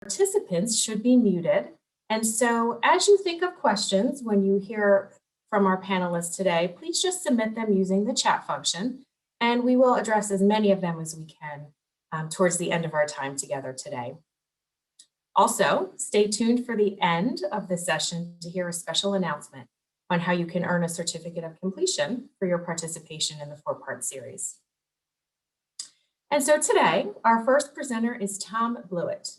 Participants should be muted. And so as you think of questions when you hear from our panelists today, please just submit them using the chat function, and we will address as many of them as we can towards the end of our time together today. Also, stay tuned for the end of the session to hear a special announcement on how you can earn a certificate of completion for your participation in the 4-part series. And so today, our first presenter is Tom Blewett.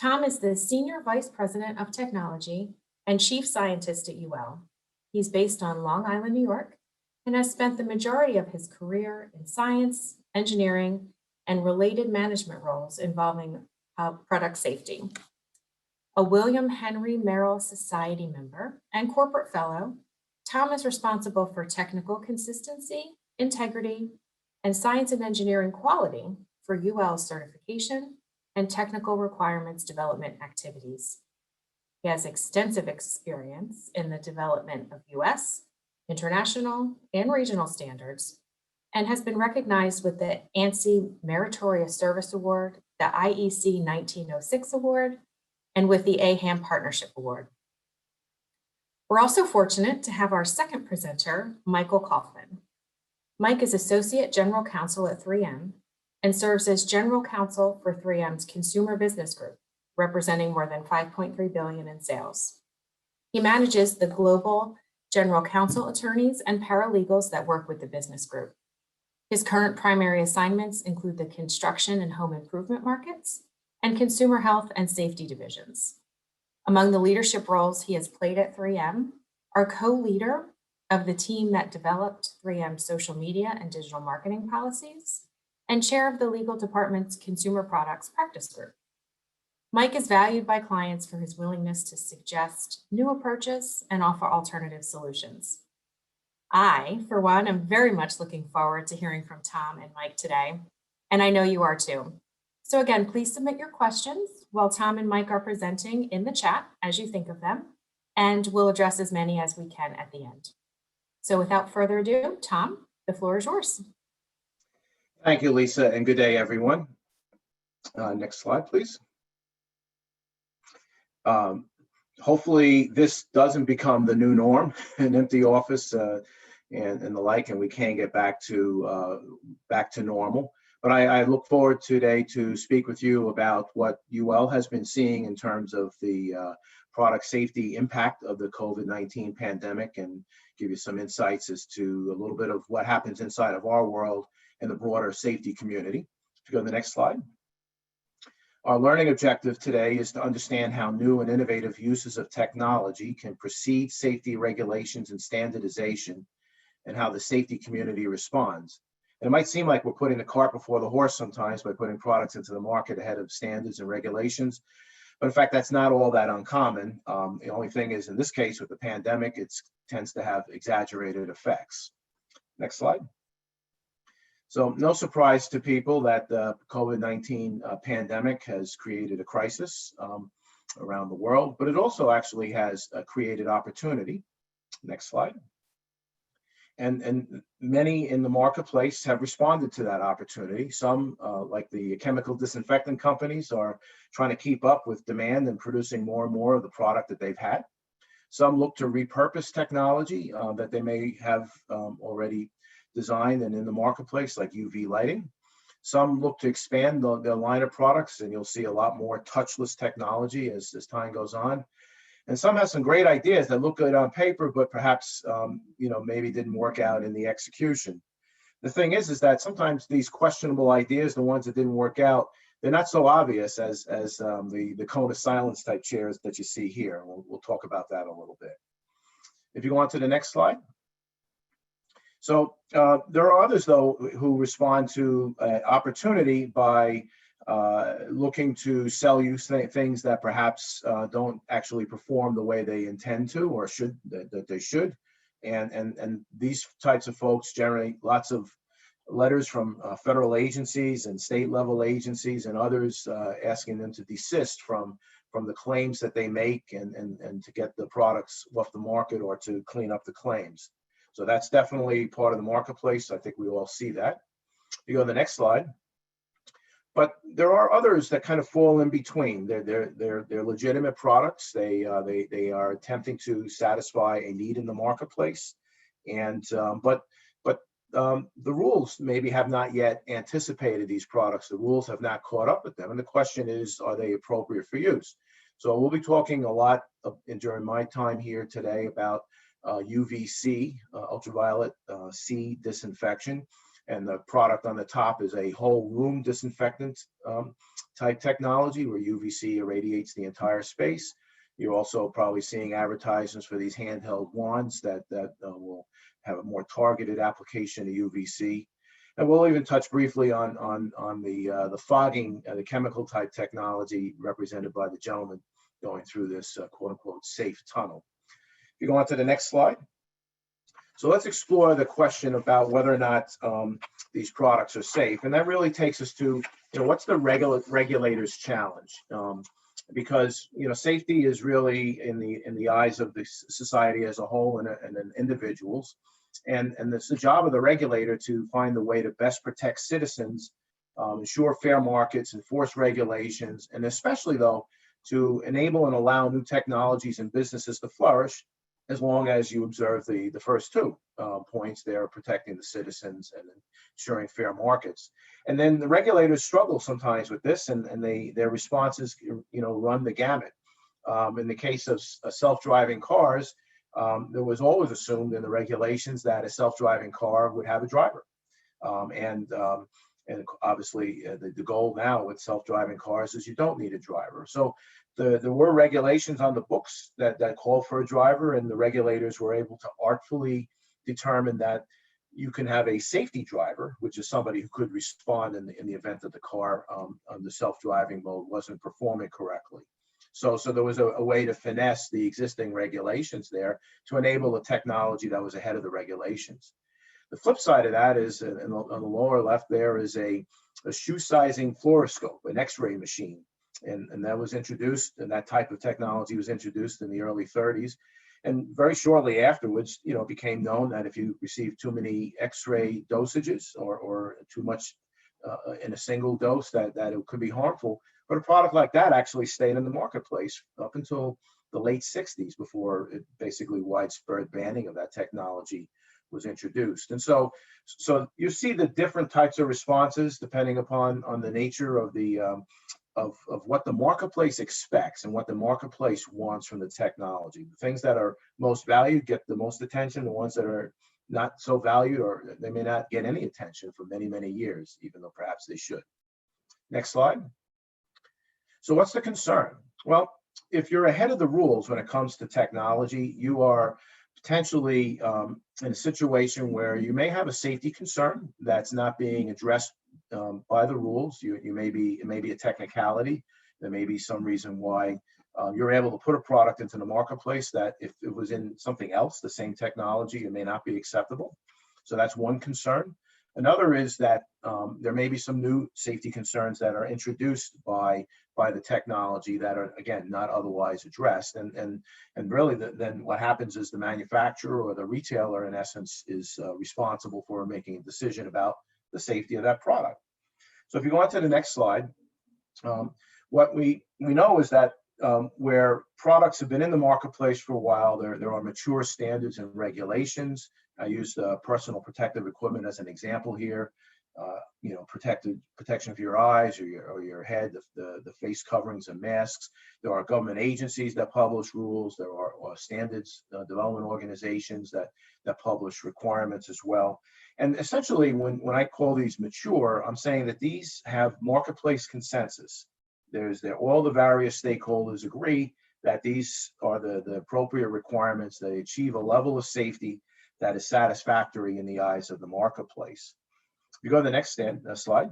Tom is the Senior Vice President of Technology and Chief Scientist at UL. He's based on Long Island, New York, and has spent the majority of his career in science, engineering, and related management roles involving product safety. A William Henry Merrill Society member and corporate fellow, Tom is responsible for technical consistency, integrity, and science and engineering quality for UL certification and technical requirements development activities. He has extensive experience in the development of US, international, and regional standards, and has been recognized with the ANSI Meritorious Service Award, the IEC 1906 Award, and with the AHAM Partnership Award. We're also fortunate to have our second presenter, Michael Kaufman. Mike is Associate General Counsel at 3M and serves as General Counsel for 3M's Consumer Business Group, representing more than $5.3 billion in sales. He manages the global general counsel attorneys and paralegals that work with the business group. His current primary assignments include the construction and home improvement markets and consumer health and safety divisions. Among the leadership roles he has played at 3M are co-leader of the team that developed 3M's social media and digital marketing policies, and chair of the legal department's consumer products practice group. Mike is valued by clients for his willingness to suggest new approaches and offer alternative solutions. I, for one, am very much looking forward to hearing from Tom and Mike today, and I know you are too. So again, please submit your questions while Tom and Mike are presenting in the chat as you think of them, and we'll address as many as we can at the end. So without further ado, Tom, the floor is yours. Thank you, Lisa, and good day, everyone. Next slide, please. Hopefully this doesn't become the new norm, an empty office and the like, and we can get back to normal. But I look forward today to speak with you about what UL has been seeing in terms of the product safety impact of the COVID-19 pandemic, and give you some insights as to a little bit of what happens inside of our world and the broader safety community. If you go to the next slide. Our learning objective today is to understand how new and innovative uses of technology can precede safety regulations and standardization, and how the safety community responds. And it might seem like we're putting the cart before the horse sometimes by putting products into the market ahead of standards and regulations. But in fact, that's not all that uncommon. The only thing is, in this case, with the pandemic, it tends to have exaggerated effects. Next slide. So no surprise to people that the COVID-19 pandemic has created a crisis around the world, but it also actually has created opportunity. Next slide. And many in the marketplace have responded to that opportunity. Some, like the chemical disinfectant companies, are trying to keep up with demand and producing more and more of the product that they've had. Some look to repurpose technology that they may have already designed and in the marketplace, like UV lighting. Some look to expand their line of products, and you'll see a lot more touchless technology as time goes on. And some have some great ideas that look good on paper, but perhaps maybe didn't work out in the execution. The thing is that sometimes these questionable ideas, the ones that didn't work out, they're not so obvious as the cone of silence type chairs that you see here. We'll talk about that a little bit. If you go on to the next slide. So there are others, though, who respond to opportunity by looking to sell you things that perhaps don't actually perform the way they intend to or should, that they should. And these types of folks generate lots of letters from federal agencies and state level agencies and others asking them to desist from the claims that they make and to get the products off the market or to clean up the claims. So that's definitely part of the marketplace. I think we all see that. You go to the next slide. But there are others that kind of fall in between. They're legitimate products. They are attempting to satisfy a need in the marketplace, and the rules maybe have not yet anticipated these products. The rules have not caught up with them, and the question is, are they appropriate for use? So we'll be talking a lot during my time here today about UVC, ultraviolet C disinfection. And the product on the top is a whole room disinfectant type technology where UVC irradiates the entire space. You're also probably seeing advertisements for these handheld wands that will have a more targeted application of UVC. And we'll even touch briefly on the fogging, the chemical type technology represented by the gentleman going through this quote unquote safe tunnel. If you go on to the next slide. So let's explore the question about whether or not these products are safe. And that really takes us to, what's the regulator's challenge? Because, safety is really in the eyes of the society as a whole and individuals. And it's the job of the regulator to find the way to best protect citizens, ensure fair markets, enforce regulations, and especially, though, to enable and allow new technologies and businesses to flourish, as long as you observe the first two points there, protecting the citizens and ensuring fair markets. And then the regulators struggle sometimes with this, and their responses, run the gamut. In the case of self-driving cars, there was always assumed in the regulations that a self-driving car would have a driver. And obviously, the goal now with self-driving cars is you don't need a driver. So there were regulations on the books that called for a driver, and the regulators were able to artfully determine that you can have a safety driver, which is somebody who could respond in the event that the car on the self-driving mode wasn't performing correctly. So there was a way to finesse the existing regulations there to enable a technology that was ahead of the regulations. The flip side of that is, on the lower left there, is a shoe sizing fluoroscope, an X-ray machine. And that was introduced, and that type of technology was introduced in the early 30s. And very shortly afterwards, it became known that if you receive too many X-ray dosages or too much in a single dose, that it could be harmful. But a product like that actually stayed in the marketplace up until the late 60s, before basically widespread banning of that technology was introduced. And so you see the different types of responses depending upon the nature of the of what the marketplace expects and what the marketplace wants from the technology. The things that are most valued get the most attention. The ones that are not so valued, or they may not get any attention for many, many years, even though perhaps they should. Next slide. So what's the concern? Well, if you're ahead of the rules when it comes to technology, you are potentially in a situation where you may have a safety concern that's not being addressed by the rules. It may be a technicality. There may be some reason why you're able to put a product into the marketplace that if it was in something else, the same technology, it may not be acceptable. So that's one concern. Another is that there may be some new safety concerns that are introduced by the technology that are, again, not otherwise addressed. And really, then what happens is the manufacturer or the retailer, in essence, is responsible for making a decision about the safety of that product. So if you go on to the next slide, what we know is that where products have been in the marketplace for a while, there are mature standards and regulations. I used personal protective equipment as an example here. Protection of your eyes or your head, the face coverings and masks. There are government agencies that publish rules. There are standards development organizations that publish requirements as well. And essentially, when I call these mature, I'm saying that these have marketplace consensus. All the various stakeholders agree that these are the appropriate requirements. They achieve a level of safety that is satisfactory in the eyes of the marketplace. If you go to the next slide.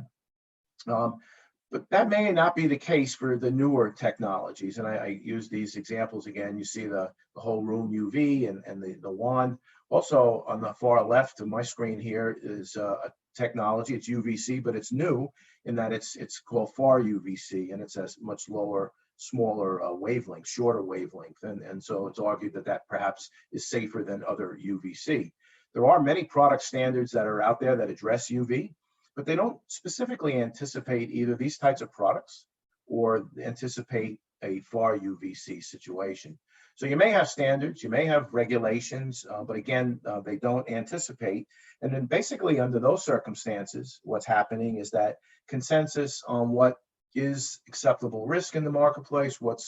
But that may not be the case for the newer technologies. And I use these examples again. You see the whole room UV and the wand. Also on the far left of my screen here is a technology. It's UVC, but it's new in that it's called far UVC, and it's a much lower, smaller wavelength, shorter wavelength. And so it's argued that perhaps is safer than other UVC. There are many product standards that are out there that address UV, but they don't specifically anticipate either these types of products or anticipate a far UVC situation. So you may have standards, you may have regulations, but again, they don't anticipate. And then basically under those circumstances, what's happening is that consensus on what is acceptable risk in the marketplace, what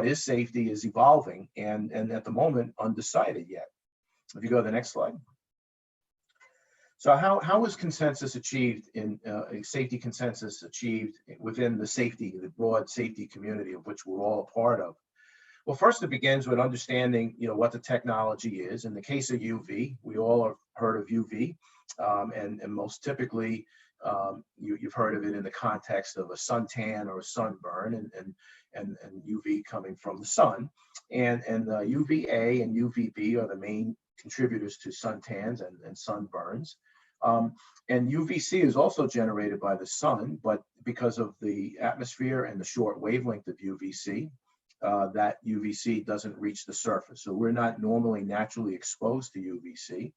is safety is evolving, and at the moment undecided yet. If you go to the next slide. So how is consensus achieved in a safety consensus achieved within the broad safety community of which we're all a part of? Well, first it begins with understanding, what the technology is. In the case of UV, we all have heard of UV, and most typically you've heard of it in the context of a suntan or a sunburn, and UV coming from the sun, and UVA and UVB are the main contributors to suntans and sunburns. And UVC is also generated by the sun, but because of the atmosphere and the short wavelength of UVC, that UVC doesn't reach the surface. So we're not normally naturally exposed to UVC.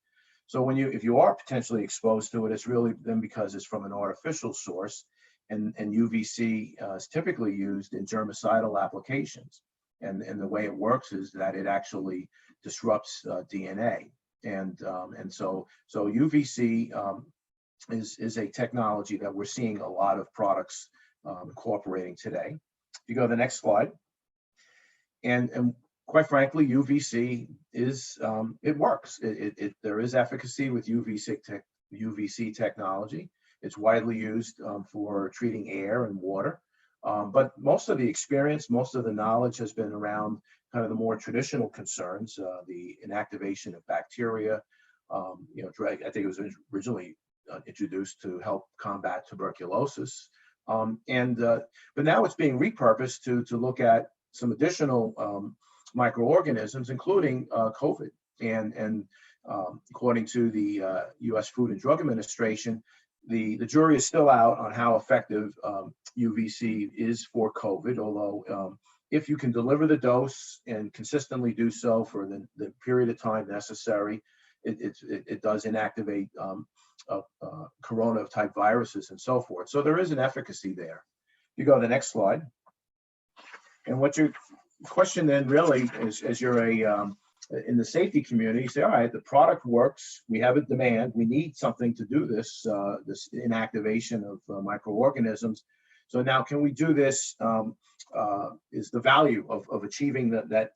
So if you are potentially exposed to it, it's really then because it's from an artificial source, and UVC is typically used in germicidal applications. And the way it works is that it actually disrupts DNA. And so UVC is a technology that we're seeing a lot of products incorporating today. If you go to the next slide. And quite frankly, UVC it works. There is efficacy with UVC technology. It's widely used for treating air and water. But most of the experience, most of the knowledge has been around kind of the more traditional concerns, the inactivation of bacteria. I think it was originally introduced to help combat tuberculosis. But now it's being repurposed to look at some additional microorganisms, including COVID. And according to the U.S. Food and Drug Administration, the jury is still out on how effective UVC is for COVID, although if you can deliver the dose and consistently do so for the period of time necessary, it does inactivate corona type viruses and so forth. So there is an efficacy there. You go to the next slide. And what your question then really is, as you're in the safety community, you say, all right, the product works, we have a demand, we need something to do this inactivation of microorganisms. So now, can we do this? Is the value of achieving that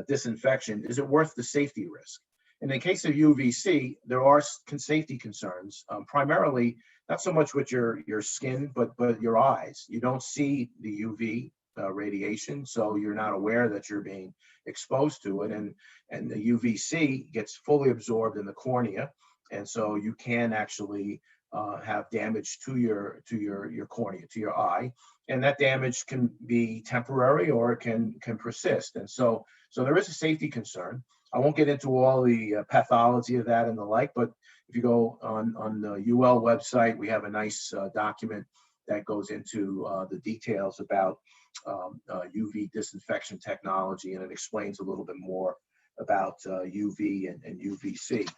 disinfection, is it worth the safety risk? In the case of UVC, there are safety concerns, primarily not so much with your skin, but your eyes. You don't see the UV radiation, so you're not aware that you're being exposed to it, and the UVC gets fully absorbed in the cornea, and so you can actually have damage to your cornea, to your eye, and that damage can be temporary or it can persist. And so there is a safety concern. I won't get into all the pathology of that and the like, but if you go on the UL website, we have a nice document that goes into the details about UV disinfection technology, and it explains a little bit more about UV and UVC.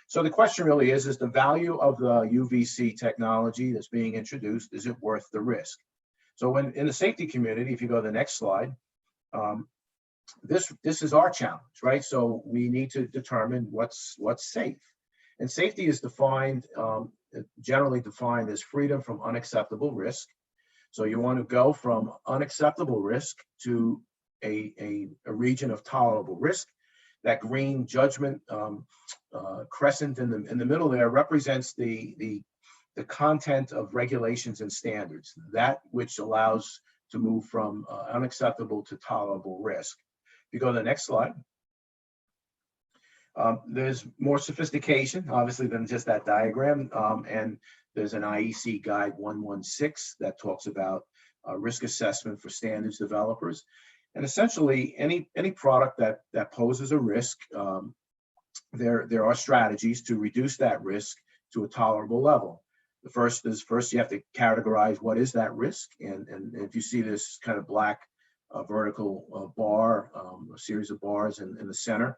So the question really is the value of the UVC technology that's being introduced, is it worth the risk? So when in the safety community, if you go to the next slide, this is our challenge, right? So we need to determine what's safe. And safety is defined, generally defined as freedom from unacceptable risk. So you want to go from unacceptable risk to a region of tolerable risk. That green judgment crescent in the middle there represents the content of regulations and standards, that which allows to move from unacceptable to tolerable risk. If you go to the next slide, there's more sophistication, obviously, than just that diagram, and there's an IEC Guide 116 that talks about risk assessment for standards developers. And essentially, any product that poses a risk, there are strategies to reduce that risk to a tolerable level. The first you have to categorize what is that risk, and if you see this kind of black vertical bar, a series of bars in the center,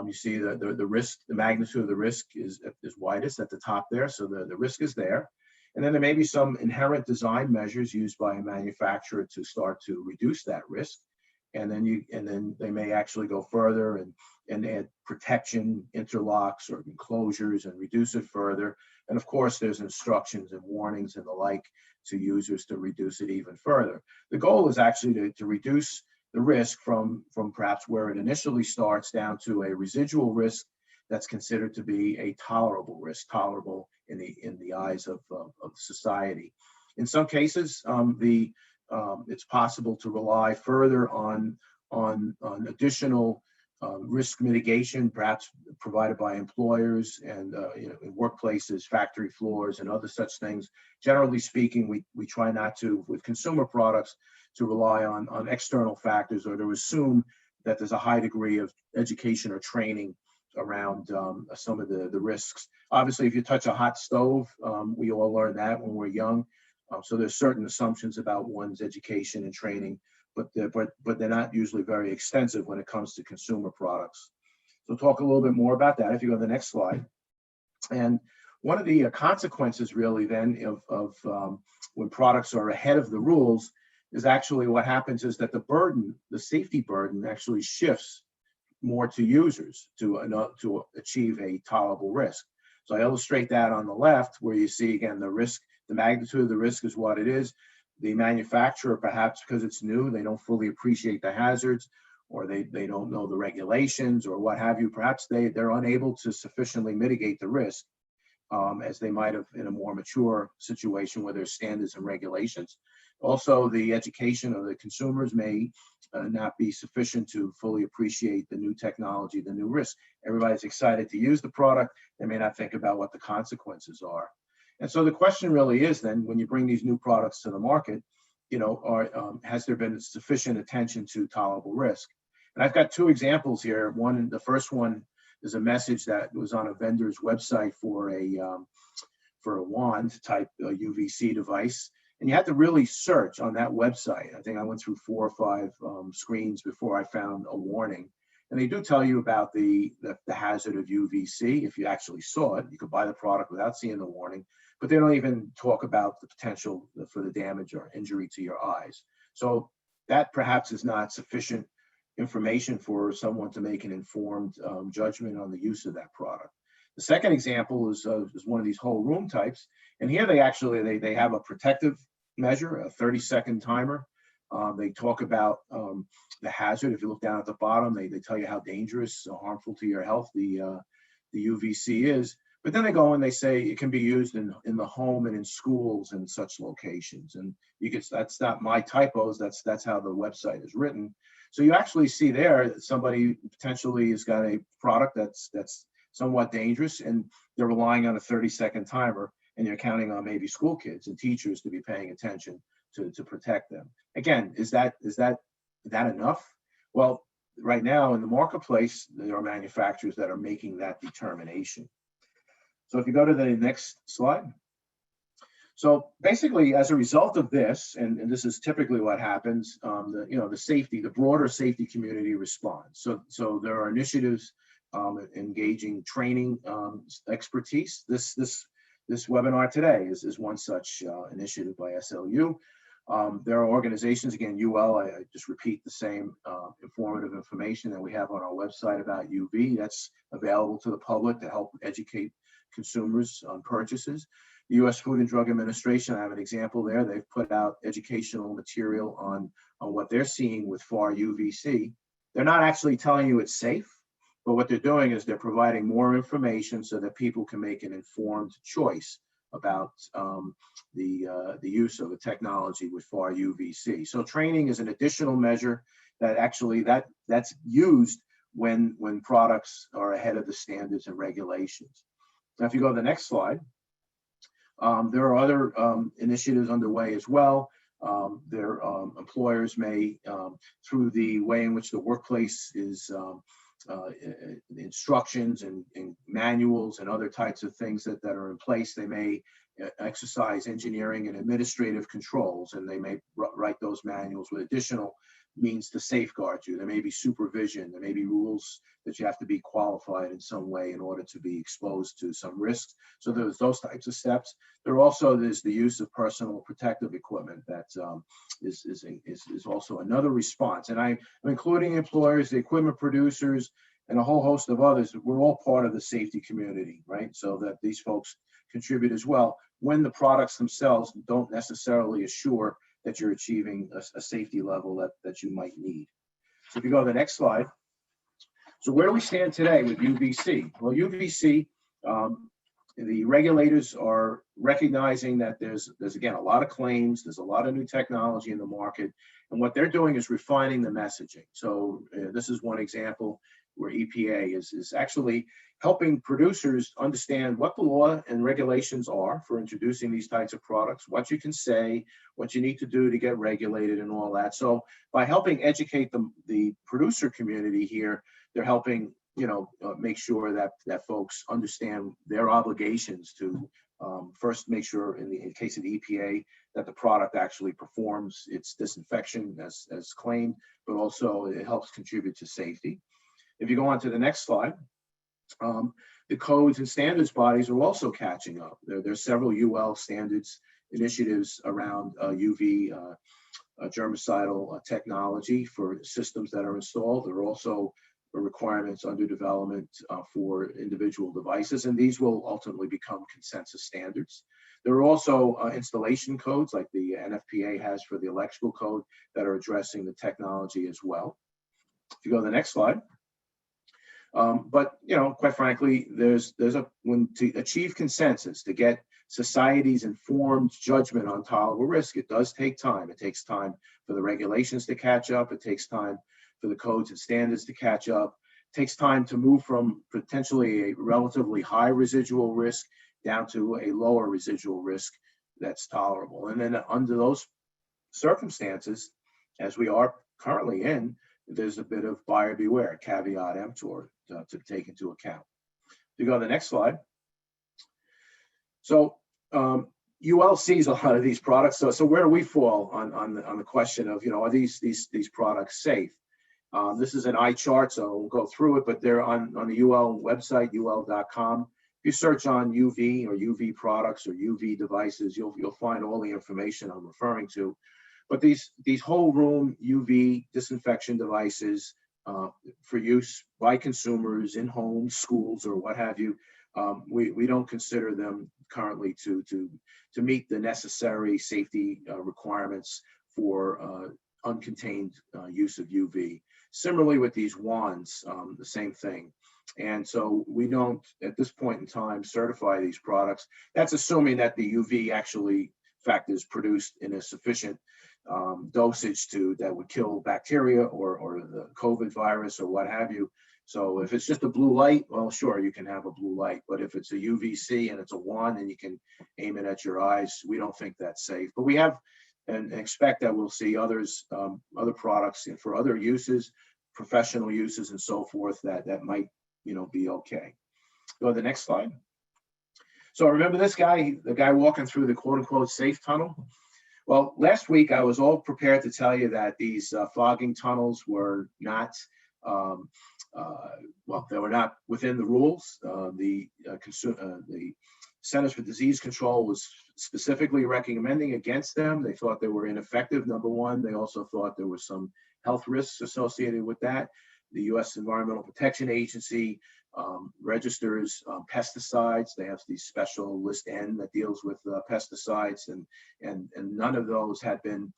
You see the risk, the magnitude of the risk is widest at the top there. So the risk is there. And then there may be some inherent design measures used by a manufacturer to start to reduce that risk. And then they may actually go further and add protection, interlocks or enclosures and reduce it further. And of course, there's instructions and warnings and the like to users to reduce it even further. The goal is actually to reduce the risk from perhaps where it initially starts down to a residual risk that's considered to be a tolerable risk, tolerable in the eyes of society. In some cases, it's possible to rely further on additional risk mitigation, perhaps provided by employers and in workplaces, factory floors, and other such things. Generally speaking, we try not to, with consumer products, to rely on external factors or to assume that there's a high degree of education or training around some of the risks. Obviously, if you touch a hot stove, we all learn that when we're young. So there's certain assumptions about one's education and training, but they're not usually very extensive when it comes to consumer products. So talk a little bit more about that if you go to the next slide. And one of the consequences really then of when products are ahead of the rules is actually what happens is that the burden, the safety burden actually shifts more to users to achieve a tolerable risk. So I illustrate that on the left where you see again the risk, the magnitude of the risk is what it is. The manufacturer, perhaps because it's new, they don't fully appreciate the hazards, or they don't know the regulations or what have you. Perhaps they're unable to sufficiently mitigate the risk as they might have in a more mature situation where there's standards and regulations. Also, the education of the consumers may not be sufficient to fully appreciate the new technology, the new risk. Everybody's excited to use the product. They may not think about what the consequences are. And so the question really is then, when you bring these new products to the market, has there been sufficient attention to tolerable risk? And I've got two examples here. The first one is a message that was on a vendor's website for a wand type UVC device. And you had to really search on that website. I think I went through 4 or 5 screens before I found a warning. And they do tell you about the hazard of UVC. If you actually saw it, you could buy the product without seeing the warning, but they don't even talk about the potential for the damage or injury to your eyes. So that perhaps is not sufficient information for someone to make an informed judgment on the use of that product. The second example is one of these whole room types. And here they actually, they have a protective measure, a 30-second timer. They talk about the hazard. If you look down at the bottom, they tell you how dangerous, harmful to your health the UVC is. But then they go and they say it can be used in the home and in schools and such locations. And that's not my typos. That's how the website is written. So you actually see there that somebody potentially has got a product that's somewhat dangerous, and they're relying on a 30-second timer, and you're counting on maybe school kids and teachers to be paying attention to protect them. Again, is that enough? Well, right now in the marketplace, there are manufacturers that are making that determination. So if you go to the next slide. So basically, as a result of this, and this is typically what happens, the broader safety community responds. So there are initiatives engaging training expertise. This webinar today is one such initiative by SLU. There are organizations, again, UL, I just repeat the same informative information that we have on our website about UV. That's available to the public to help educate consumers on purchases. The U.S. Food and Drug Administration, I have an example there. They've put out educational material on what they're seeing with FAR UVC. They're not actually telling you it's safe, but what they're doing is they're providing more information so that people can make an informed choice about the use of the technology with FAR UVC. So training is an additional measure that actually that's used when products are ahead of the standards and regulations. Now, if you go to the next slide, there are other initiatives underway as well. Employers may, through the way in which the workplace is instructions and manuals and other types of things that are in place, they may exercise engineering and administrative controls, and they may write those manuals with additional means to safeguard you. There may be supervision. There may be rules that you have to be qualified in some way in order to be exposed to some risks. So there's those types of steps. There's the use of personal protective equipment that is also another response. And I'm including employers, the equipment producers, and a whole host of others. We're all part of the safety community, right? So that these folks contribute as well when the products themselves don't necessarily assure that you're achieving a safety level that you might need. So if you go to the next slide. So where do we stand today with UVC? Well, UVC, the regulators are recognizing that there's again, a lot of claims, there's a lot of new technology in the market, and what they're doing is refining the messaging. So this is one example where EPA is actually helping producers understand what the law and regulations are for introducing these types of products, what you can say, what you need to do to get regulated and all that. So by helping educate the producer community here, they're helping make sure that folks understand their obligations to first make sure in the case of the EPA that the product actually performs its disinfection as claimed, but also it helps contribute to safety. If you go on to the next slide, the codes and standards bodies are also catching up. There's several UL standards initiatives around UV germicidal technology for systems that are installed. There are also requirements under development for individual devices, and these will ultimately become consensus standards. There are also installation codes like the NFPA has for the electrical code that are addressing the technology as well. If you go to the next slide. But quite frankly, when to achieve consensus, to get society's informed judgment on tolerable risk, it does take time. It takes time for the regulations to catch up. It takes time for the codes and standards to catch up. It takes time to move from potentially a relatively high residual risk down to a lower residual risk that's tolerable. And then under those circumstances, as we are currently in, there's a bit of buyer beware, caveat emptor, to take into account. If you go to the next slide. So UL sees a lot of these products. So where do we fall on the question of, are these products safe? This is an eye chart, so we'll go through it, but they're on the UL website, ul.com. If you search on UV or UV products or UV devices, you'll find all the information I'm referring to. But these whole room UV disinfection devices for use by consumers in homes, schools, or what have you, we don't consider them currently to meet the necessary safety requirements for uncontained use of UV. Similarly with these wands, the same thing. And so we don't, at this point in time, certify these products. That's assuming that the UV actually, in fact, is produced in a sufficient dosage that would kill bacteria or the COVID virus or what have you. So if it's just a blue light, well, sure, you can have a blue light. But if it's a UVC and it's a wand and you can aim it at your eyes, we don't think that's safe. But we have and expect that we'll see other products for other uses, professional uses and so forth that might be okay. Go to the next slide. So remember this guy, the guy walking through the quote unquote safe tunnel? Well, last week I was all prepared to tell you that these fogging tunnels were not, they were not within the rules. The Centers for Disease Control was specifically recommending against them. They thought they were ineffective, number one. They also thought there were some health risks associated with that. The U.S. Environmental Protection Agency registers pesticides. They have the special list N that deals with pesticides, and none of those had been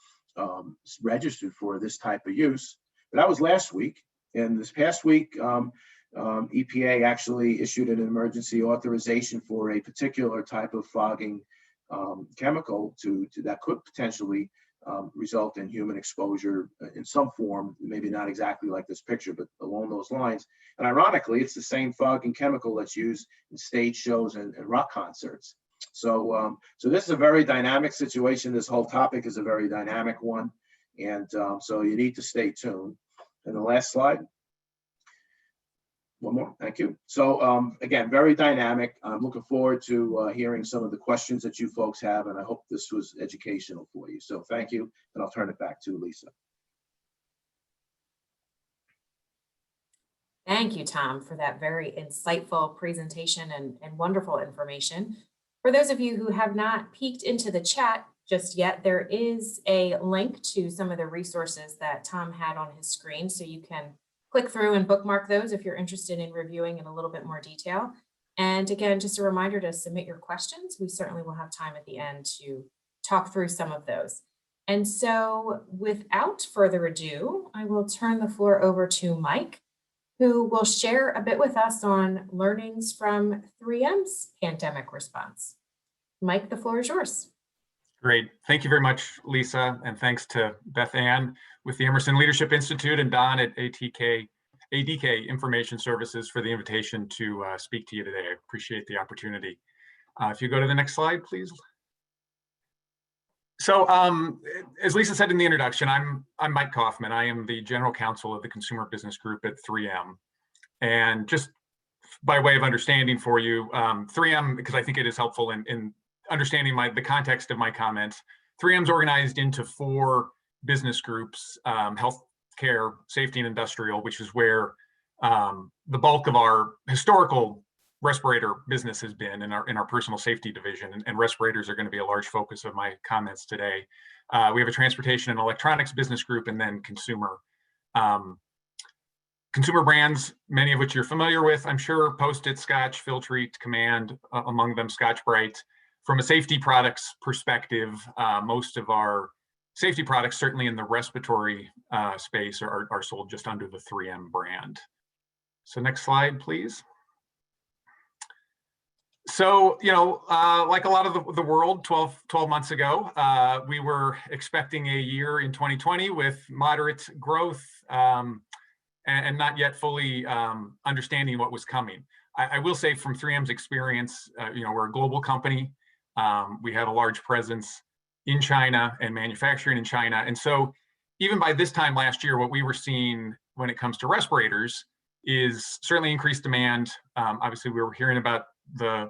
registered for this type of use. But that was last week. And this past week, EPA actually issued an emergency authorization for a particular type of fogging chemical that could potentially result in human exposure in some form, maybe not exactly like this picture, but along those lines. And ironically, it's the same fogging chemical that's used in stage shows and rock concerts. So this is a very dynamic situation. This whole topic is a very dynamic one. And so you need to stay tuned. And the last slide. One more, thank you. So again, very dynamic. I'm looking forward to hearing some of the questions that you folks have, and I hope this was educational for you. So thank you, and I'll turn it back to Lisa. Thank you, Tom, for that very insightful presentation and wonderful information. For those of you who have not peeked into the chat just yet, there is a link to some of the resources that Tom had on his screen, so you can click through and bookmark those if you're interested in reviewing in a little bit more detail. And again, just a reminder to submit your questions. We certainly will have time at the end to talk through some of those. And so without further ado, I will turn the floor over to Mike, who will share a bit with us on learnings from 3M's pandemic response. Mike, the floor is yours. Great. Thank you very much, Lisa. And thanks to Beth Ann with the Emerson Leadership Institute and Don at ADK Information Services for the invitation to speak to you today. I appreciate the opportunity. If you go to the next slide, please. So as Lisa said in the introduction, I'm Mike Kaufman. I am the General Counsel of the Consumer Business Group at 3M. And just by way of understanding for you, 3M, because I think it is helpful in understanding the context of my comments, 3M's organized into 4 business groups: healthcare, safety, and industrial, which is where the bulk of our historical respirator business has been in our personal safety division, and respirators are going to be a large focus of my comments today. We have a transportation and electronics business group, and then consumer brands, many of which you're familiar with, I'm sure: Post-it, Scotch, Filtrete, Command, among them Scotch-Brite. From a safety products perspective, most of our safety products, certainly in the respiratory space, are sold just under the 3M brand. So next slide, please. So, like a lot of the world 12 months ago, we were expecting a year in 2020 with moderate growth and not yet fully understanding what was coming. I will say, from 3M's experience, we're a global company. We had a large presence in China and manufacturing in China. And so even by this time last year, what we were seeing when it comes to respirators is certainly increased demand. Obviously, we were hearing about the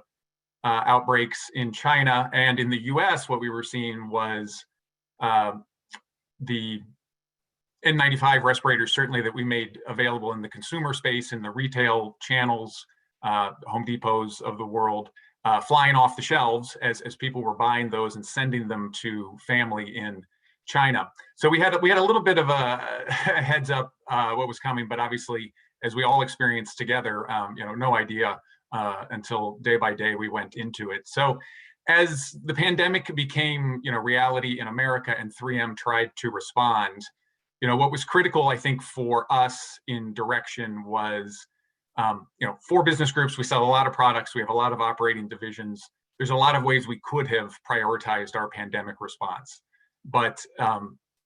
outbreaks in China, and in the US, what we were seeing was the N95 respirators, certainly, that we made available in the consumer space, in the retail channels, Home Depots of the world, flying off the shelves as people were buying those and sending them to family in China. So we had a little bit of a heads up what was coming, but obviously, as we all experienced together, no idea until day by day we went into it. So as the pandemic became reality in America and 3M tried to respond, what was critical, I think, for us in direction was 4 business groups. We sell a lot of products. We have a lot of operating divisions. There's a lot of ways we could have prioritized our pandemic response. But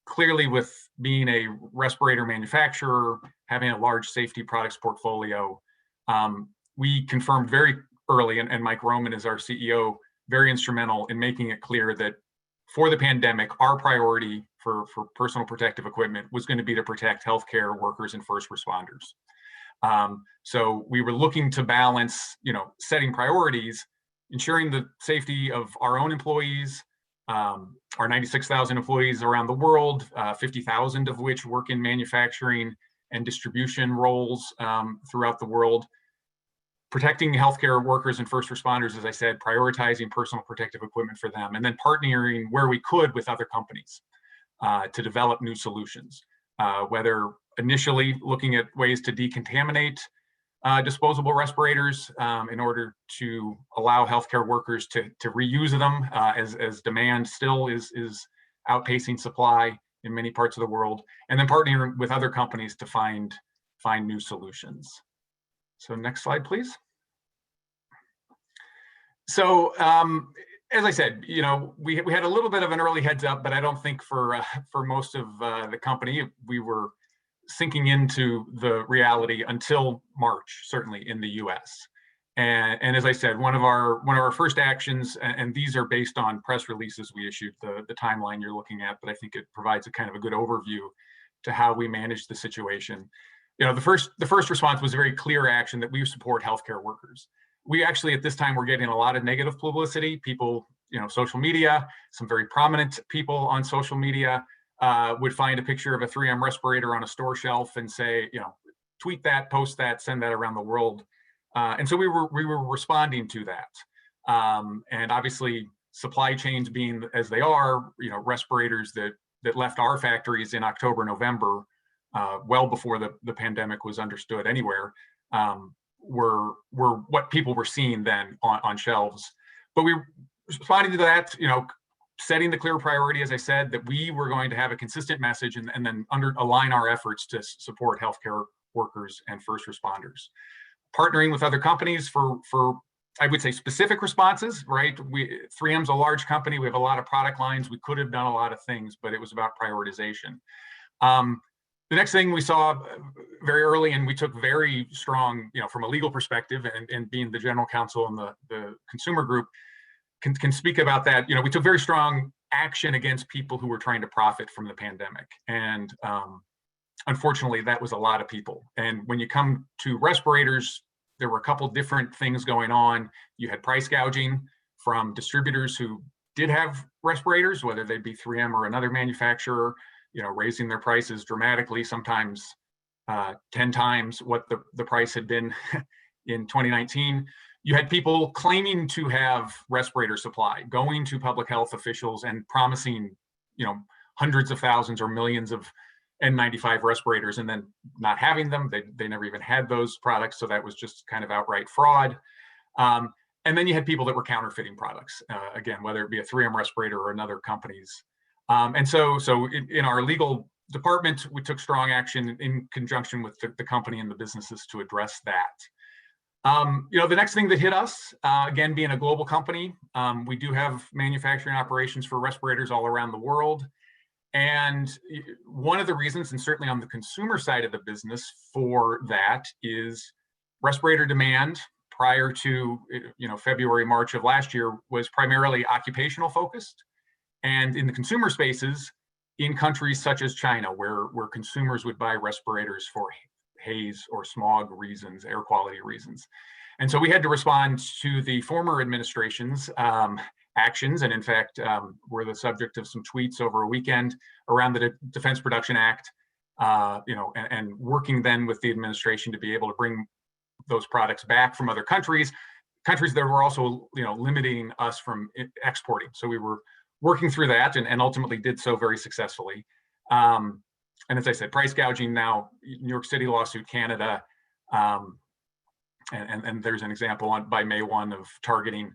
clearly, with being a respirator manufacturer, having a large safety products portfolio, we confirmed very early, and Mike Roman is our CEO, very instrumental in making it clear that for the pandemic, our priority for personal protective equipment was going to be to protect healthcare workers and first responders. So we were looking to balance, setting priorities, ensuring the safety of our own employees, our 96,000 employees around the world, 50,000 of which work in manufacturing and distribution roles throughout the world, protecting healthcare workers and first responders, as I said, prioritizing personal protective equipment for them, and then partnering where we could with other companies to develop new solutions, whether initially looking at ways to decontaminate disposable respirators in order to allow healthcare workers to reuse them as demand still is outpacing supply in many parts of the world, and then partnering with other companies to find new solutions. So next slide, please. So as I said, we had a little bit of an early heads up, but I don't think for most of the company we were sinking into the reality until March, certainly in the U.S. And as I said, one of our first actions, and these are based on press releases we issued, the timeline you're looking at, but I think it provides a kind of a good overview to how we managed the situation. The first response was a very clear action that we support healthcare workers. We actually, at this time, were getting a lot of negative publicity. People, social media, some very prominent people on social media would find a picture of a 3M respirator on a store shelf and say, tweet that, post that, send that around the world. And so we were responding to that. And obviously supply chains being as they are, respirators that left our factories in October, November, well before the pandemic was understood anywhere, were what people were seeing then on shelves. But we responding to that, setting the clear priority, as I said, that we were going to have a consistent message and then align our efforts to support healthcare workers and first responders. Partnering with other companies for I would say specific responses, right? 3M's a large company. We have a lot of product lines. We could have done a lot of things, but it was about prioritization. The next thing we saw very early, and we took very strong, from a legal perspective, and being the general counsel and the consumer group can speak about that. We took very strong action against people who were trying to profit from the pandemic. And unfortunately, that was a lot of people. And when you come to respirators, there were a couple different things going on. You had price gouging from distributors who did have respirators, whether they be 3M or another manufacturer, raising their prices dramatically, sometimes 10 times what the price had been in 2019. You had people claiming to have respirator supply, going to public health officials and promising, hundreds of thousands or millions of N95 respirators and then not having them. They never even had those products. So that was just kind of outright fraud. And then you had people that were counterfeiting products, again, whether it be a 3M respirator or another company's. And so in our legal department, we took strong action in conjunction with the company and the businesses to address that. The next thing that hit us, again, being a global company, we do have manufacturing operations for respirators all around the world. And one of the reasons, and certainly on the consumer side of the business for that, is respirator demand prior to February, March of last year was primarily occupational focused. And in the consumer spaces, in countries such as China, where consumers would buy respirators for haze or smog reasons, air quality reasons. And so we had to respond to the former administration's actions, and in fact, were the subject of some tweets over a weekend around the Defense Production Act, and working then with the administration to be able to bring those products back from other countries that were also, limiting us from exporting. So we were working through that and ultimately did so very successfully. And as I said, price gouging now, New York City lawsuit, Canada, and there's an example by May 1 of targeting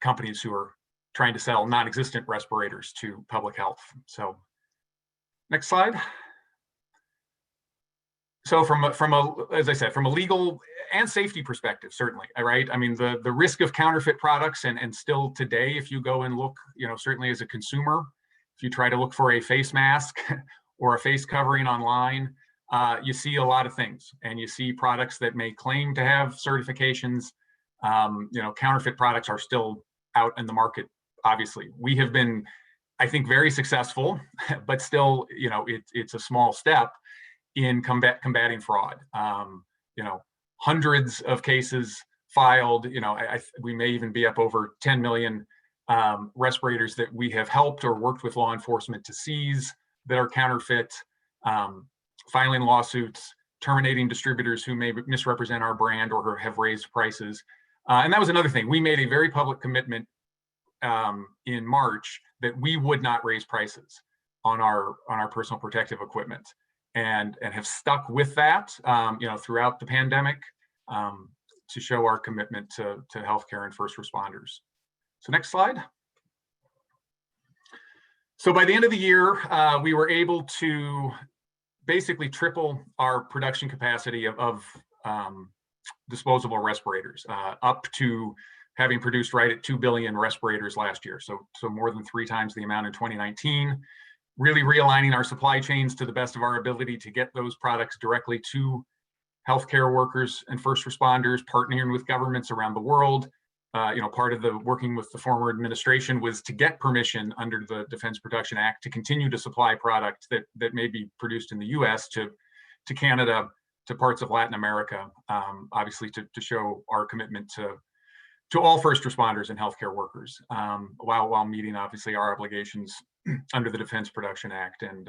companies who are trying to sell non-existent respirators to public health. So next slide. So as I said, from a legal and safety perspective, certainly, right? I mean, the risk of counterfeit products and still today, if you go and look, certainly as a consumer, if you try to look for a face mask or a face covering online, you see a lot of things, and you see products that may claim to have certifications. Counterfeit products are still out in the market. Obviously, we have been, I think, very successful, but still, it's a small step in combating fraud. Hundreds of cases filed. We may even be up over 10 million respirators that we have helped or worked with law enforcement to seize that are counterfeit, filing lawsuits, terminating distributors who may misrepresent our brand or have raised prices. And that was another thing. We made a very public commitment in March that we would not raise prices on our personal protective equipment, and have stuck with that, throughout the pandemic, to show our commitment to healthcare and first responders. So next slide. So by the end of the year, we were able to basically triple our production capacity of disposable respirators, up to having produced right at 2 billion respirators last year. So more than 3 times the amount in 2019, really realigning our supply chains to the best of our ability to get those products directly to healthcare workers and first responders, partnering with governments around the world. Part of the working with the former administration was to get permission under the Defense Production Act to continue to supply product that may be produced in the US to Canada, to parts of Latin America, obviously to show our commitment to all first responders and healthcare workers, while meeting obviously our obligations under the Defense Production Act and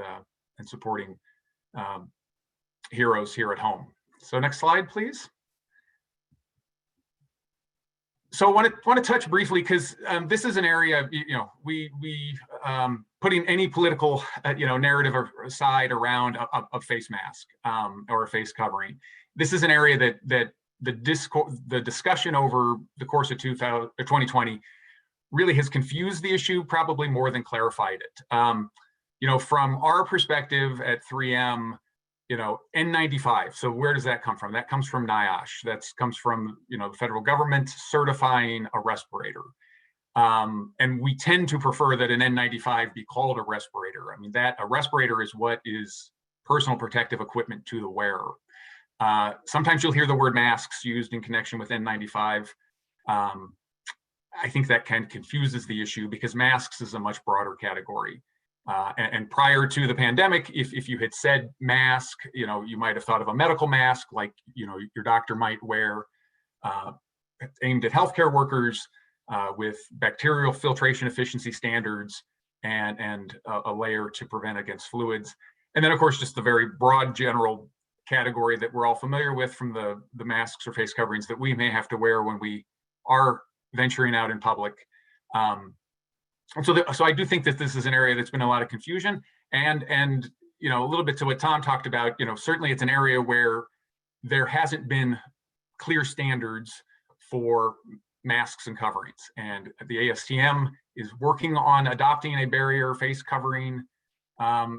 supporting heroes here at home. So next slide, please. So I want to touch briefly, because this is an area, we putting any political narrative aside around a face mask or a face covering. This is an area that the discussion over the course of 2020 really has confused the issue, probably more than clarified it. From our perspective at 3M, N95. So where does that come from? That comes from NIOSH. That comes from the federal government certifying a respirator. And we tend to prefer that an N95 be called a respirator. I mean, a respirator is what is personal protective equipment to the wearer. Sometimes you'll hear the word masks used in connection with N95. I think that kind of confuses the issue, because masks is a much broader category. And prior to the pandemic, if you had said mask, you might have thought of a medical mask, like your doctor might wear, aimed at healthcare workers, with bacterial filtration efficiency standards and a layer to prevent against fluids. And then, of course, just the very broad general category that we're all familiar with from the masks or face coverings that we may have to wear when we are venturing out in public. So I do think that this is an area that's been a lot of confusion, and a little bit to what Tom talked about. Certainly it's an area where there hasn't been clear standards for masks and coverings, and the ASTM is working on adopting a barrier face covering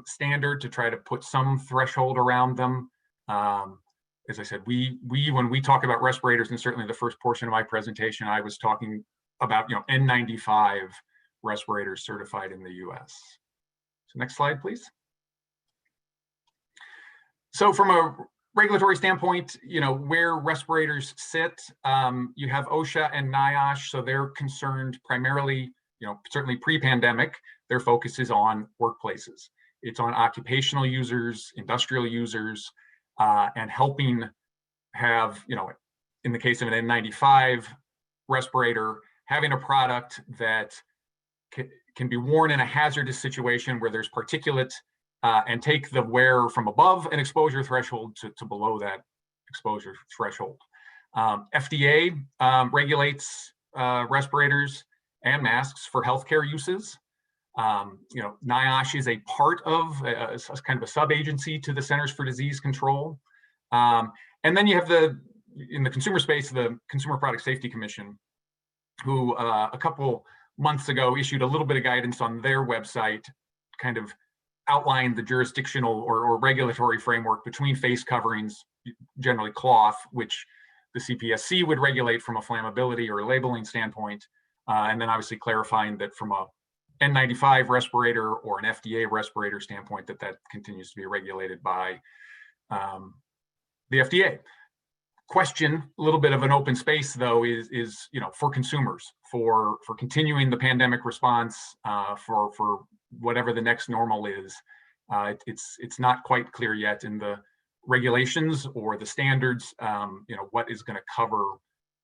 standard to try to put some threshold around them. As I said, when we talk about respirators, and certainly the first portion of my presentation, I was talking about N95 respirators certified in the US. So next slide, please. So from a regulatory standpoint, where respirators sit, you have OSHA and NIOSH, so they're concerned primarily, certainly pre-pandemic, their focus is on workplaces. It's on occupational users, industrial users, and helping have, in the case of an N95 respirator, having a product that can be worn in a hazardous situation where there's particulate, and take the wearer from above an exposure threshold to below that exposure threshold. FDA regulates respirators and masks for healthcare uses. NIOSH is a part of kind of a sub-agency to the Centers for Disease Control. And then you have in the consumer space, the Consumer Product Safety Commission, who a couple months ago issued a little bit of guidance on their website, kind of outlined the jurisdictional or regulatory framework between face coverings, generally cloth, which the CPSC would regulate from a flammability or labeling standpoint, and then obviously clarifying that from a N95 respirator or an FDA respirator standpoint, that continues to be regulated by the FDA. Question, a little bit of an open space though, is for consumers, for continuing the pandemic response, for whatever the next normal is. It's not quite clear yet in the regulations or the standards, what is going to cover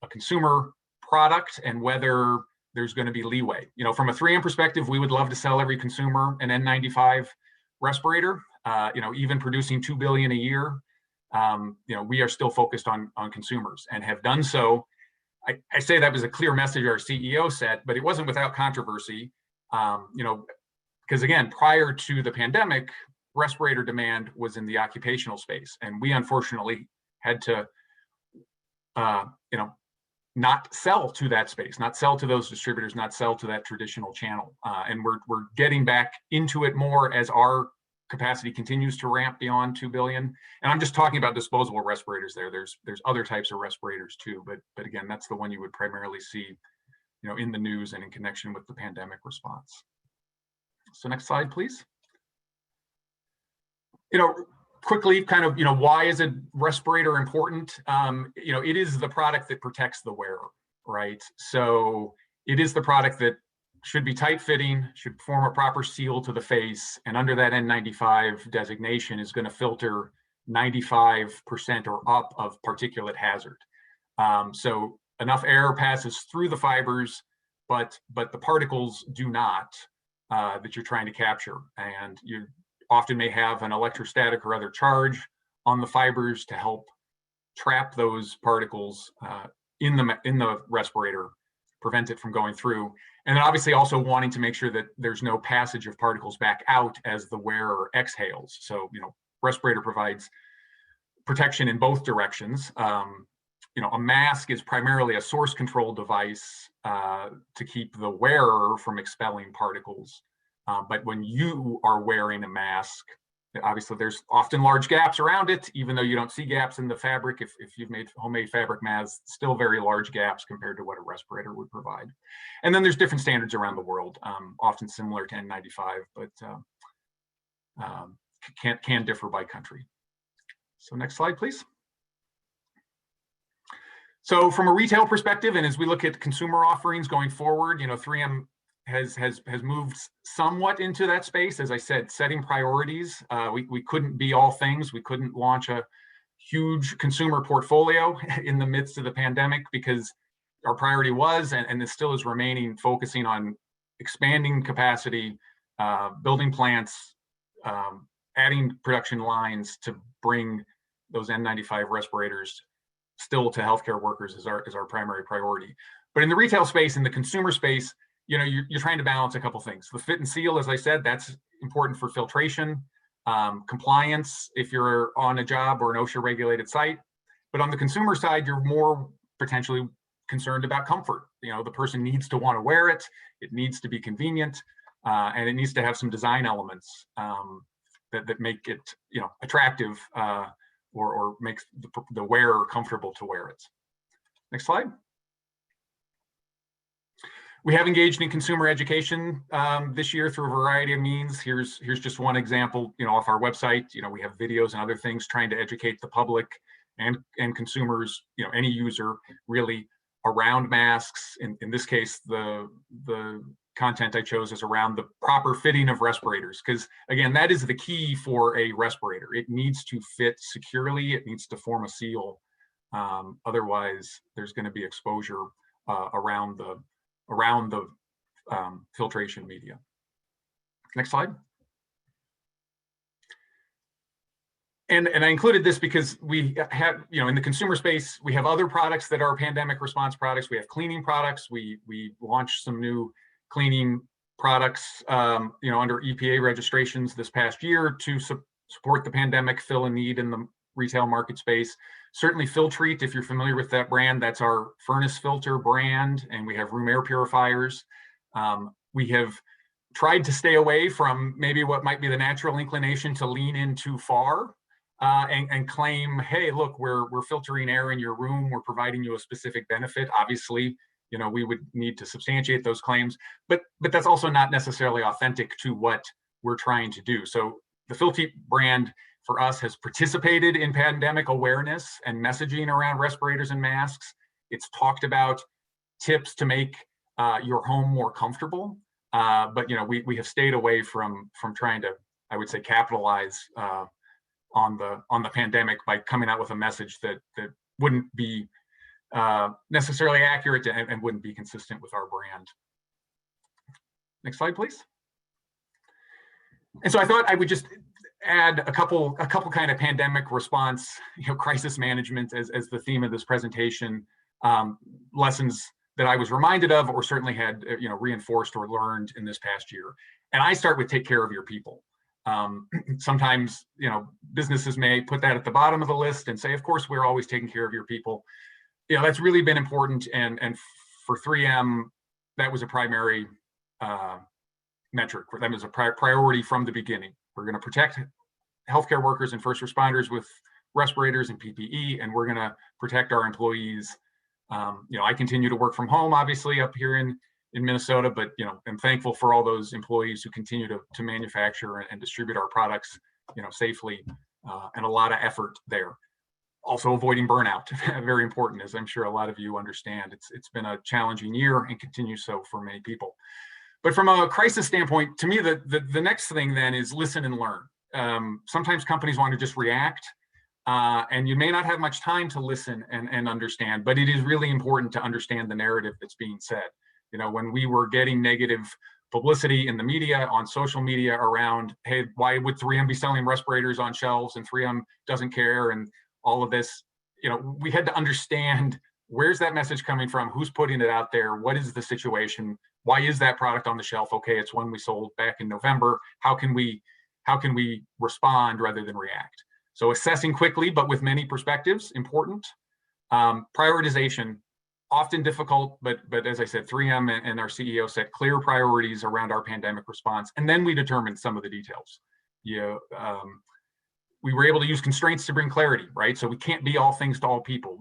a consumer product and whether there's going to be leeway. From a 3M perspective, we would love to sell every consumer an N95 respirator. Even producing 2 billion a year. We are still focused on consumers and have done so. I say that was a clear message our CEO set, but it wasn't without controversy. Because again, prior to the pandemic, respirator demand was in the occupational space, and we unfortunately had to, not sell to that space, not sell to those distributors, not sell to that traditional channel. And we're getting back into it more as our capacity continues to ramp beyond 2 billion. And I'm just talking about disposable respirators there. There's other types of respirators too, but again, that's the one you would primarily see, in the news and in connection with the pandemic response. So next slide, please. Quickly, kind of, why is a respirator important? It is the product that protects the wearer, right? So it is the product that should be tight fitting, should form a proper seal to the face, and under that N95 designation is going to filter 95% or up of particulate hazard. So enough air passes through the fibers, but the particles do not, that you're trying to capture. And you often may have an electrostatic or other charge on the fibers to help trap those particles in the respirator, prevent it from going through. And then obviously also wanting to make sure that there's no passage of particles back out as the wearer exhales. So, respirator provides protection in both directions. A mask is primarily a source control device to keep the wearer from expelling particles. But when you are wearing a mask, obviously there's often large gaps around it, even though you don't see gaps in the fabric. If you've made homemade fabric masks, still very large gaps compared to what a respirator would provide. And then there's different standards around the world, often similar to N95, but can differ by country. So next slide, please. So from a retail perspective, and as we look at consumer offerings going forward, 3M has moved somewhat into that space. As I said, setting priorities. We couldn't be all things. We couldn't launch a huge consumer portfolio in the midst of the pandemic because our priority was, and it still is remaining, focusing on expanding capacity, building plants, adding production lines to bring those N95 respirators still to healthcare workers is our primary priority. But in the retail space, in the consumer space, you're trying to balance a couple things. The fit and seal, as I said, that's important for filtration, compliance if you're on a job or an OSHA regulated site. But on the consumer side, you're more potentially concerned about comfort. The person needs to want to wear it. It needs to be convenient, and it needs to have some design elements that make it, attractive or makes the wearer comfortable to wear it. Next slide. We have engaged in consumer education this year through a variety of means. Here's just one example, off our website. We have videos and other things trying to educate the public and consumers, any user really around masks. In this case, the content I chose is around the proper fitting of respirators, because again, that is the key for a respirator. It needs to fit securely. It needs to form a seal. Otherwise, there's going to be exposure around the filtration media. Next slide. And I included this because we have, in the consumer space, we have other products that are pandemic response products. We have cleaning products. We launched some new cleaning products, under EPA registrations this past year to support the pandemic, fill a need in the retail market space. Certainly Filtrete, if you're familiar with that brand, that's our furnace filter brand, and we have room air purifiers. We have tried to stay away from maybe what might be the natural inclination to lean in too far and claim, hey, look, we're filtering air in your room, we're providing you a specific benefit. Obviously, we would need to substantiate those claims, but that's also not necessarily authentic to what we're trying to do. So the Filtrete brand for us has participated in pandemic awareness and messaging around respirators and masks. It's talked about tips to make your home more comfortable, but we have stayed away from trying to, I would say, capitalize on the pandemic by coming out with a message that wouldn't be necessarily accurate and wouldn't be consistent with our brand. Next slide, please. And so I thought I would just add a couple kind of pandemic response, crisis management as the theme of this presentation, lessons that I was reminded of, or certainly had reinforced or learned in this past year. And I start with take care of your people. Sometimes businesses may put that at the bottom of the list and say, of course, we're always taking care of your people. That's really been important, and for 3M, that was a primary metric. That was a priority from the beginning. We're going to protect healthcare workers and first responders with respirators and PPE, and we're going to protect our employees. I continue to work from home, obviously, up here in Minnesota, but I'm thankful for all those employees who continue to manufacture and distribute our products, safely, and a lot of effort there. Also avoiding burnout, very important, as I'm sure a lot of you understand. It's been a challenging year and continues so for many people. But from a crisis standpoint, to me, the next thing then is listen and learn. Sometimes companies want to just react, and you may not have much time to listen and understand, but it is really important to understand the narrative that's being said. When we were getting negative publicity in the media, on social media around, hey, why would 3M be selling respirators on shelves and 3M doesn't care and all of this. We had to understand, where's that message coming from? Who's putting it out there? What is the situation? Why is that product on the shelf? Okay, it's one we sold back in November. How can we respond rather than react? So assessing quickly, but with many perspectives, important. Prioritization, often difficult, but as I said, 3M and our CEO set clear priorities around our pandemic response, and then we determined some of the details. We were able to use constraints to bring clarity, right? So we can't be all things to all people.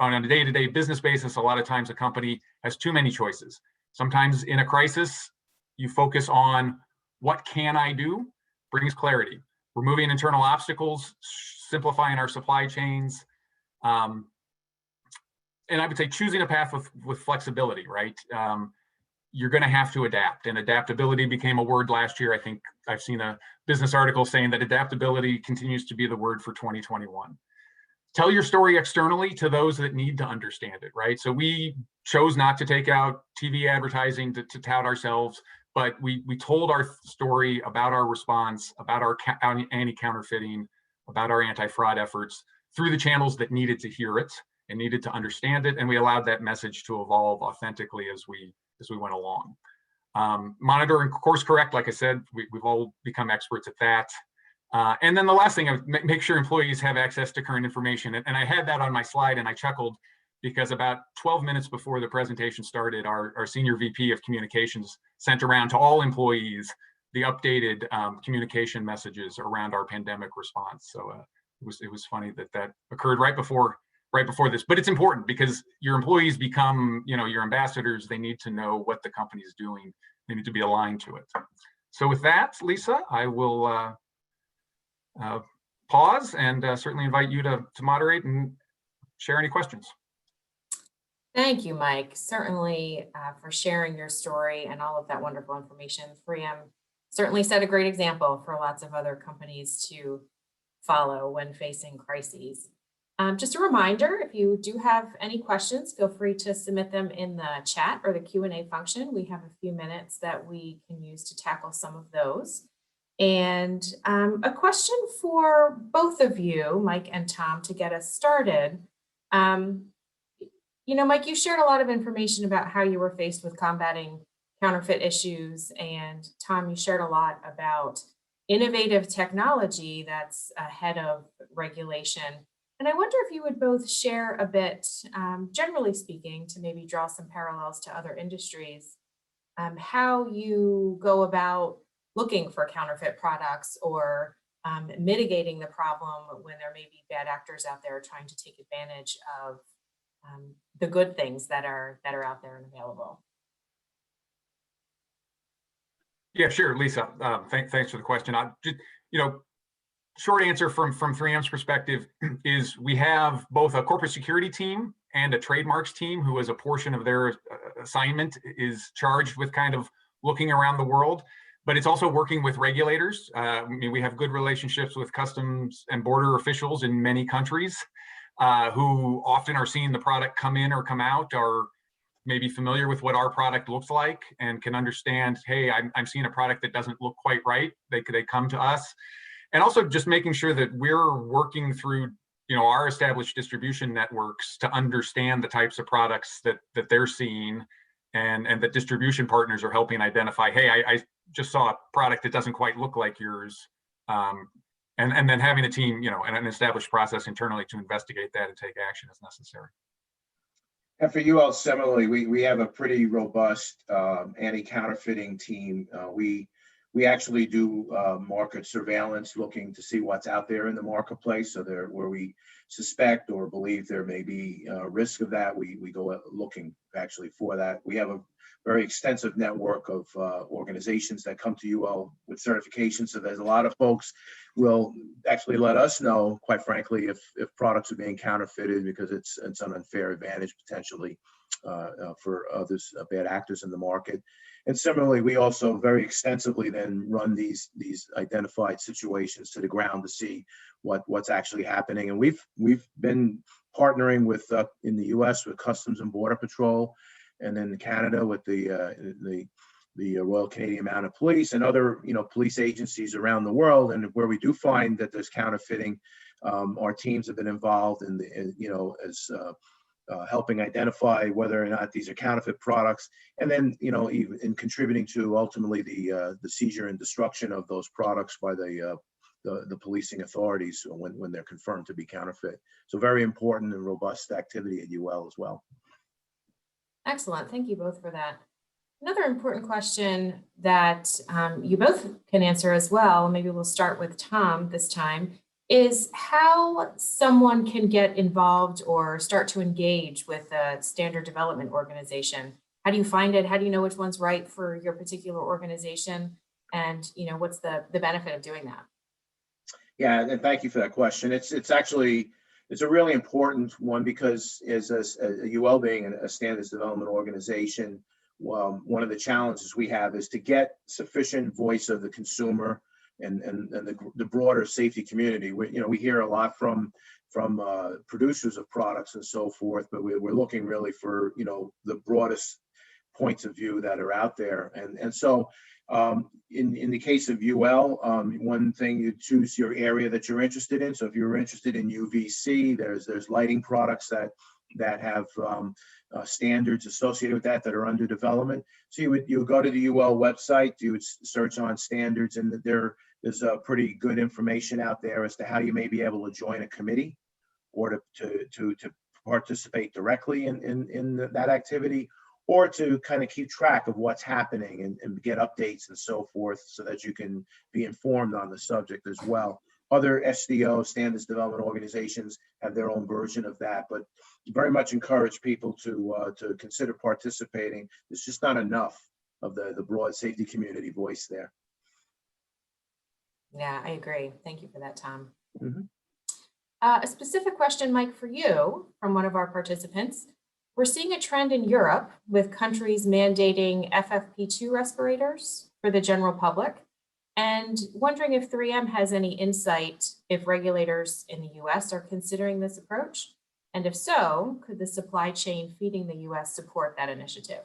On a day-to-day business basis, a lot of times a company has too many choices. Sometimes in a crisis, you focus on what can I do, brings clarity. Removing internal obstacles, simplifying our supply chains, and I would say choosing a path with flexibility, right? You're going to have to adapt, and adaptability became a word last year. I think I've seen a business article saying that adaptability continues to be the word for 2021. Tell your story externally to those that need to understand it, right? So we chose not to take out TV advertising to tout ourselves, but we told our story about our response, about our anti-counterfeiting, about our anti-fraud efforts through the channels that needed to hear it and needed to understand it, and we allowed that message to evolve authentically as we went along. Monitor and course correct, like I said, we've all become experts at that. And then the last thing, make sure employees have access to current information. And I had that on my slide, and I chuckled because about 12 minutes before the presentation started, our senior VP of communications sent around to all employees the updated communication messages around our pandemic response. So it was funny that occurred right before this, but it's important because your employees become, your ambassadors. They need to know what the company is doing. They need to be aligned to it. So with that, Lisa, I will pause and certainly invite you to moderate and share any questions. Thank you, Mike, certainly for sharing your story and all of that wonderful information. 3M certainly set a great example for lots of other companies to follow when facing crises. Just a reminder, if you do have any questions, feel free to submit them in the chat or the Q&A function. We have a few minutes that we can use to tackle some of those. And a question for both of you, Mike and Tom, to get us started. Mike, you shared a lot of information about how you were faced with combating counterfeit issues. And Tom, you shared a lot about innovative technology that's ahead of regulation. And I wonder if you would both share a bit, generally speaking, to maybe draw some parallels to other industries, how you go about looking for counterfeit products or mitigating the problem when there may be bad actors out there trying to take advantage of the good things that are out there and available. Yeah, sure, Lisa. Thanks for the question. Short answer from 3M's perspective is we have both a corporate security team and a trademarks team who, as a portion of their assignment, is charged with kind of looking around the world. But it's also working with regulators. We have good relationships with customs and border officials in many countries who often are seeing the product come in or come out, or maybe familiar with what our product looks like and can understand, hey, I'm seeing a product that doesn't look quite right. They come to us. And also just making sure that we're working through our established distribution networks to understand the types of products that they're seeing, and that distribution partners are helping identify, hey, I just saw a product that doesn't quite look like yours. And then having a team, and an established process internally to investigate that and take action as necessary. And for you all, similarly, we have a pretty robust anti-counterfeiting team. We actually do market surveillance, looking to see what's out there in the marketplace. So where we suspect or believe there may be risk of that, we go looking actually for that. We have a very extensive network of organizations that come to you all with certification. So there's a lot of folks will actually let us know, quite frankly, if products are being counterfeited, because it's an unfair advantage potentially for others, bad actors in the market. And similarly, we also very extensively then run these identified situations to the ground to see what's actually happening. And we've been partnering with in the U.S. with Customs and Border Patrol and then Canada with the Royal Canadian Mounted Police and other, police agencies around the world. And where we do find that there's counterfeiting, our teams have been involved in as helping identify whether or not these are counterfeit products, and then even in contributing to ultimately the seizure and destruction of those products by the policing authorities when they're confirmed to be counterfeit. So very important and robust activity at UL as well. Excellent. Thank you both for that. Another important question that you both can answer as well, maybe we'll start with Tom this time, is how someone can get involved or start to engage with a standard development organization. How do you find it? How do you know which one's right for your particular organization? And what's the benefit of doing that? Yeah, and thank you for that question. It's a really important one, because as a UL being a standards development organization, one of the challenges we have is to get sufficient voice of the consumer and the broader safety community. We hear a lot from producers of products and so forth, but we're looking really for the broadest points of view that are out there. And so in the case of UL, one thing, you choose your area that you're interested in. So if you're interested in UVC, there's lighting products that have standards associated with that are under development. So you would go to the UL website, you would search on standards, and there's a pretty good information out there as to how you may be able to join a committee or to participate directly in that activity, or to kind of keep track of what's happening and get updates and so forth, so that you can be informed on the subject as well. Other SDO, standards development organizations, have their own version of that, but very much encourage people to consider participating. There's just not enough of the broad safety community voice there. Yeah, I agree. Thank you for that, Tom. Mm-hmm. A specific question, Mike, for you from one of our participants. We're seeing a trend in Europe with countries mandating FFP2 respirators for the general public, and wondering if 3M has any insight if regulators in the US are considering this approach, and if so, could the supply chain feeding the US support that initiative?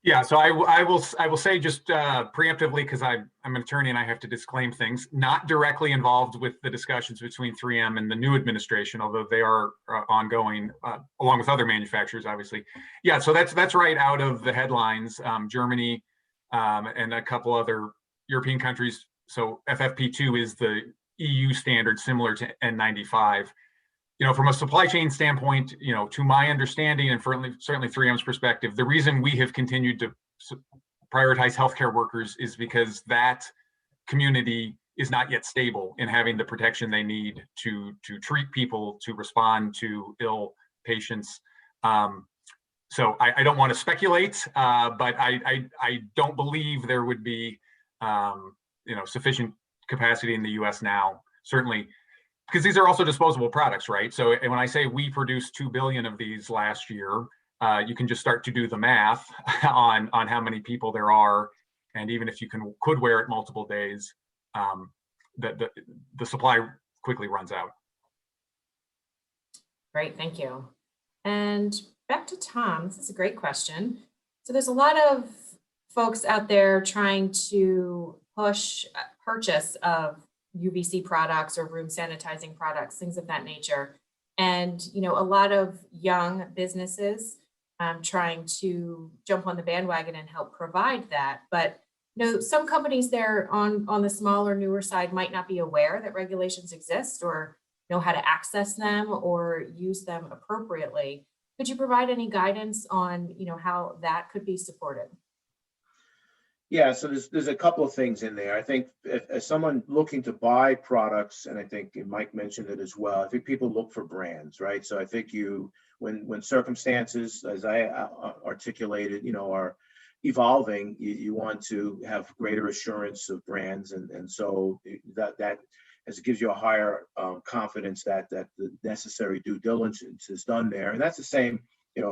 Yeah, so I will say just preemptively, because I'm an attorney and I have to disclaim things, not directly involved with the discussions between 3M and the new administration, although they are ongoing, along with other manufacturers, obviously. Yeah, so that's right out of the headlines. Germany and a couple other European countries. So FFP2 is the EU standard similar to N95. From a supply chain standpoint, to my understanding, and certainly 3M's perspective, the reason we have continued to prioritize healthcare workers is because that community is not yet stable in having the protection they need to treat people, to respond to ill patients. So I don't want to speculate, but I don't believe there would be sufficient capacity in the US now, certainly, because these are also disposable products, right? So when I say we produced 2 billion of these last year, you can just start to do the math on how many people there are, and even if you could wear it multiple days, the supply quickly runs out. Great, thank you. And back to Tom, this is a great question. So there's a lot of folks out there trying to push purchase of UVC products or room sanitizing products, things of that nature. And, a lot of young businesses trying to jump on the bandwagon and help provide that. But, some companies there on the smaller, newer side might not be aware that regulations exist or know how to access them or use them appropriately. Could you provide any guidance on, how that could be supported? Yeah, so there's a couple of things in there. I think as someone looking to buy products, and I think Mike mentioned it as well, I think people look for brands, right? So I think when circumstances, as I articulated, are evolving, you want to have greater assurance of brands, and so that as it gives you a higher confidence that the necessary due diligence is done there, and that's the same.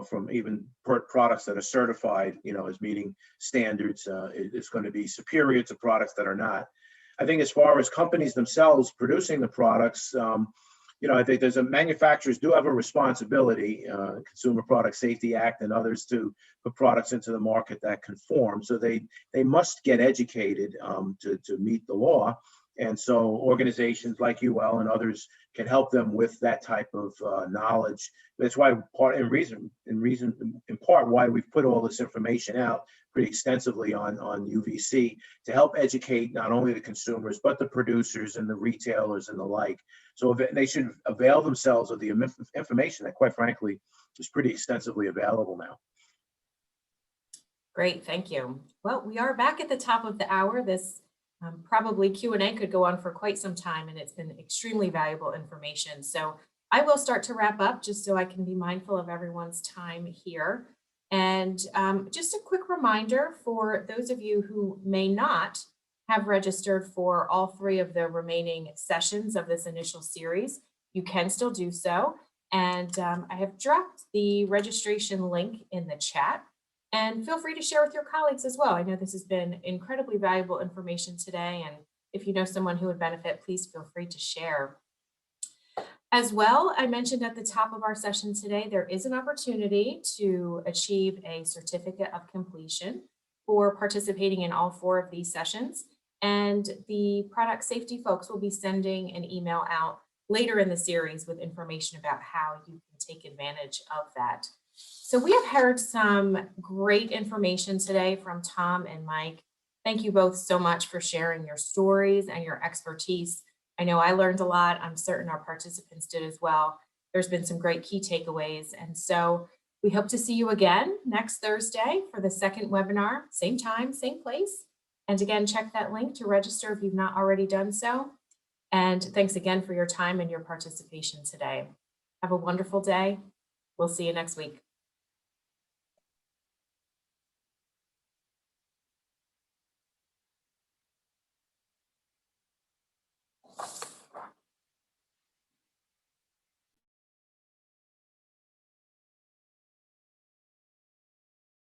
From even products that are certified, as meeting standards, it's going to be superior to products that are not. I think as far as companies themselves producing the products, I think manufacturers do have a responsibility, Consumer Product Safety Act and others, to put products into the market that conform. So they must get educated to meet the law. And so organizations like UL and others can help them with that type of knowledge. That's why in part why we've put all this information out pretty extensively on UVC, to help educate not only the consumers, but the producers and the retailers and the like. So they should avail themselves of the information that, quite frankly, is pretty extensively available now. Great, thank you. Well, we are back at the top of the hour. This probably Q&A could go on for quite some time, and it's been extremely valuable information. So I will start to wrap up just so I can be mindful of everyone's time here. And just a quick reminder for those of you who may not have registered for all 3 of the remaining sessions of this initial series, you can still do so. And I have dropped the registration link in the chat. And feel free to share with your colleagues as well. I know this has been incredibly valuable information today. And if you know someone who would benefit, please feel free to share. As well, I mentioned at the top of our session today, there is an opportunity to achieve a certificate of completion for participating in all 4 of these sessions. And the product safety folks will be sending an email out later in the series with information about how you can take advantage of that. So we have heard some great information today from Tom and Mike. Thank you both so much for sharing your stories and your expertise. I know I learned a lot. I'm certain our participants did as well. There's been some great key takeaways. And so we hope to see you again next Thursday for the 2nd webinar, same time, same place. And again, check that link to register if you've not already done so. And thanks again for your time and your participation today. Have a wonderful day. We'll see you next week.